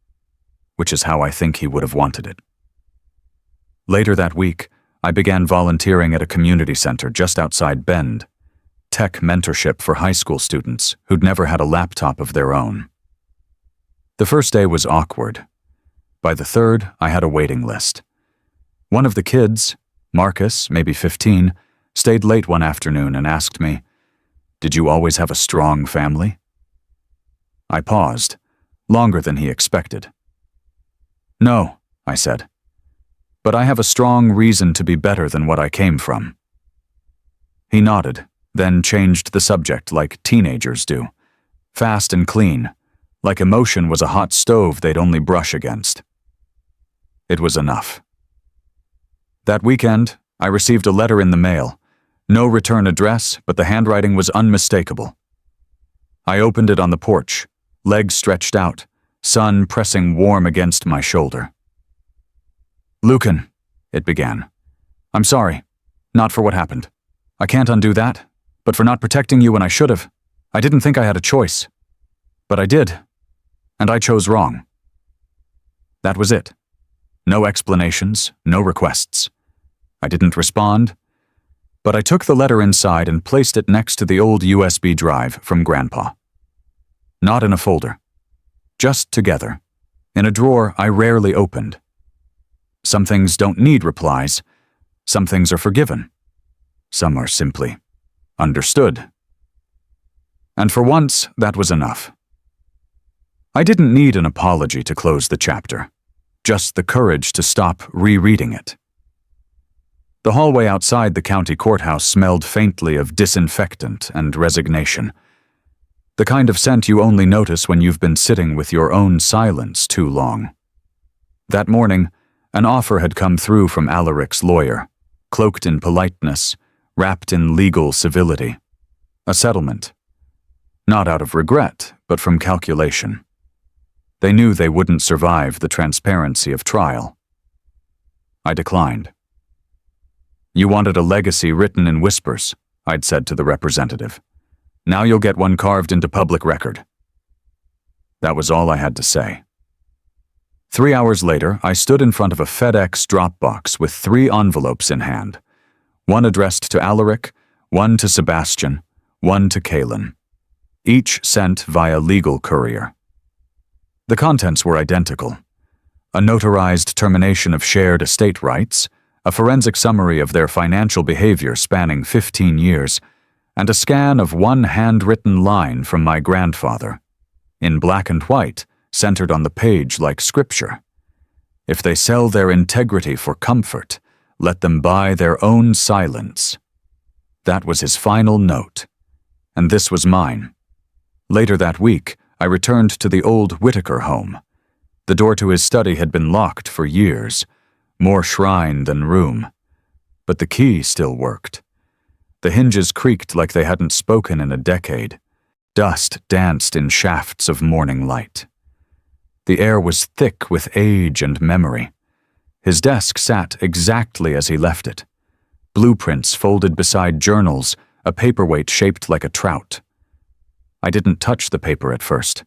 which is how I think he would have wanted it. Later that week, I began volunteering at a community center just outside Bend, tech mentorship for high school students who'd never had a laptop of their own. The first day was awkward. By the third, I had a waiting list. One of the kids, Marcus, maybe 15, stayed late one afternoon and asked me, "Did you always have a strong family?" I paused, longer than he expected. "No," I said, "but I have a strong reason to be better than what I came from." He nodded, then changed the subject like teenagers do, fast and clean, like emotion was a hot stove they'd only brush against. It was enough. That weekend, I received a letter in the mail. No return address, but the handwriting was unmistakable. I opened it on the porch, legs stretched out, sun pressing warm against my shoulder. "Lucan," it began. "I'm sorry, not for what happened. I can't undo that, but for not protecting you when I should have. I didn't think I had a choice. But I did, and I chose wrong." That was it. No explanations, no requests. I didn't respond, but I took the letter inside and placed it next to the old USB drive from Grandpa. Not in a folder. Just together, in a drawer I rarely opened. Some things don't need replies. Some things are forgiven. Some are simply understood. And for once, that was enough. I didn't need an apology to close the chapter, just the courage to stop rereading it. The hallway outside the county courthouse smelled faintly of disinfectant and resignation, the kind of scent you only notice when you've been sitting with your own silence too long. That morning, an offer had come through from Alaric's lawyer, cloaked in politeness, wrapped in legal civility. A settlement. Not out of regret, but from calculation. They knew they wouldn't survive the transparency of trial. I declined. "You wanted a legacy written in whispers," I'd said to the representative. "Now you'll get one carved into public record." That was all I had to say. 3 hours later, I stood in front of a FedEx drop box with 3 envelopes in hand. One addressed to Alaric, one to Sebastian, one to Kaylin. Each sent via legal courier. The contents were identical. A notarized termination of shared estate rights, a forensic summary of their financial behavior spanning 15 years, and a scan of one handwritten line from my grandfather, in black and white, centered on the page like scripture. "If they sell their integrity for comfort, let them buy their own silence." That was his final note, and this was mine. Later that week, I returned to the old Whitaker home. The door to his study had been locked for years, more shrine than room. But the key still worked. The hinges creaked like they hadn't spoken in a decade. Dust danced in shafts of morning light. The air was thick with age and memory. His desk sat exactly as he left it. Blueprints folded beside journals, a paperweight shaped like a trout. I didn't touch the paper at first.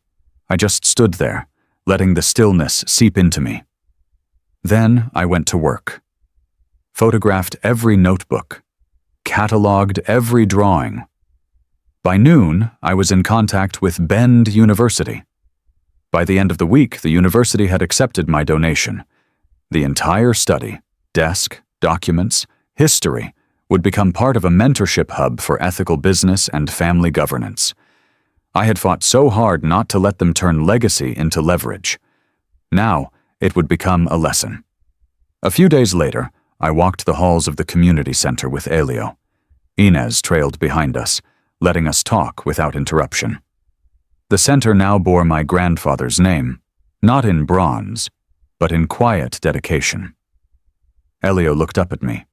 I just stood there, letting the stillness seep into me. Then I went to work. Photographed every notebook. Cataloged every drawing. By noon, I was in contact with Bend University. By the end of the week, the university had accepted my donation. The entire study, desk, documents, history, would become part of a mentorship hub for ethical business and family governance. I had fought so hard not to let them turn legacy into leverage. Now, it would become a lesson. A few days later, I walked the halls of the community center with Elio. Inez trailed behind us, letting us talk without interruption. The center now bore my grandfather's name, not in bronze, but in quiet dedication. Elio looked up at me.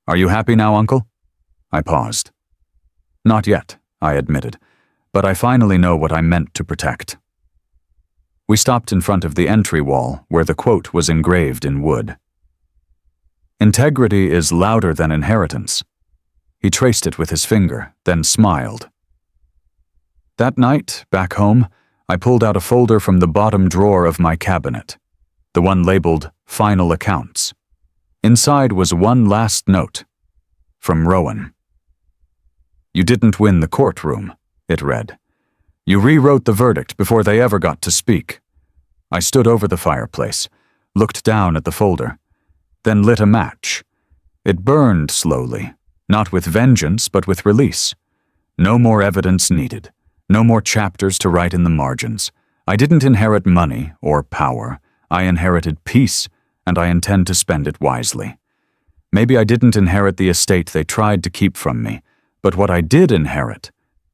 "Are you happy now, Uncle?" I paused. "Not yet," I admitted, "but I finally know what I meant to protect." We stopped in front of the entry wall where the quote was engraved in wood. "Integrity is louder than inheritance." He traced it with his finger, then smiled. That night, back home, I pulled out a folder from the bottom drawer of my cabinet, the one labeled Final Accounts. Inside was one last note, from Rowan. "You didn't win the courtroom," it read. "You rewrote the verdict before they ever got to speak." I stood over the fireplace, looked down at the folder, then lit a match. It burned slowly, not with vengeance but with release. No more evidence needed. No more chapters to write in the margins. I didn't inherit money or power. I inherited peace, and I intend to spend it wisely. Maybe I didn't inherit the estate they tried to keep from me, but what I did inherit,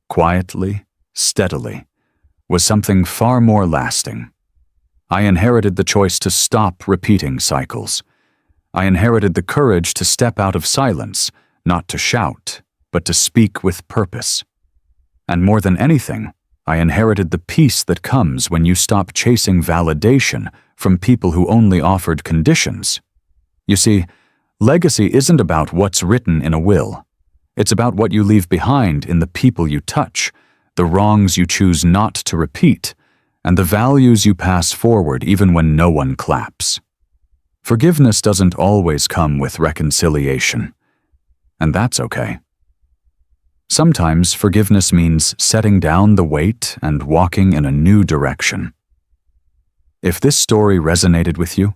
quietly, steadily, was something far more lasting. I inherited the choice to stop repeating cycles. I inherited the courage to step out of silence, not to shout, but to speak with purpose. And more than anything, I inherited the peace that comes when you stop chasing validation from people who only offered conditions. You see, legacy isn't about what's written in a will. It's about what you leave behind in the people you touch, the wrongs you choose not to repeat, and the values you pass forward even when no one claps. Forgiveness doesn't always come with reconciliation, and that's okay. Sometimes forgiveness means setting down the weight and walking in a new direction. If this story resonated with you,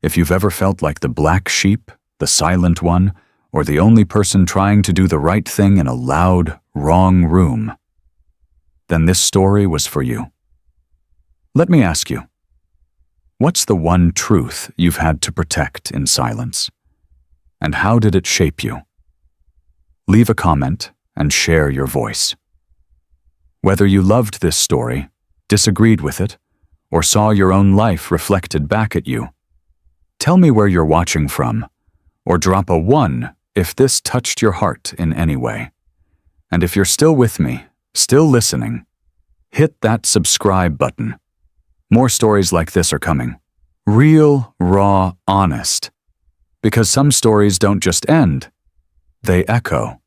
if you've ever felt like the black sheep, the silent one, or the only person trying to do the right thing in a loud, wrong room, then this story was for you. Let me ask you, what's the one truth you've had to protect in silence? And how did it shape you? Leave a comment and share your voice. Whether you loved this story, disagreed with it, or saw your own life reflected back at you, tell me where you're watching from, or drop a 1 if this touched your heart in any way. And if you're still with me, still listening, hit that subscribe button. More stories like this are coming. Real, raw, honest. Because some stories don't just end, they echo.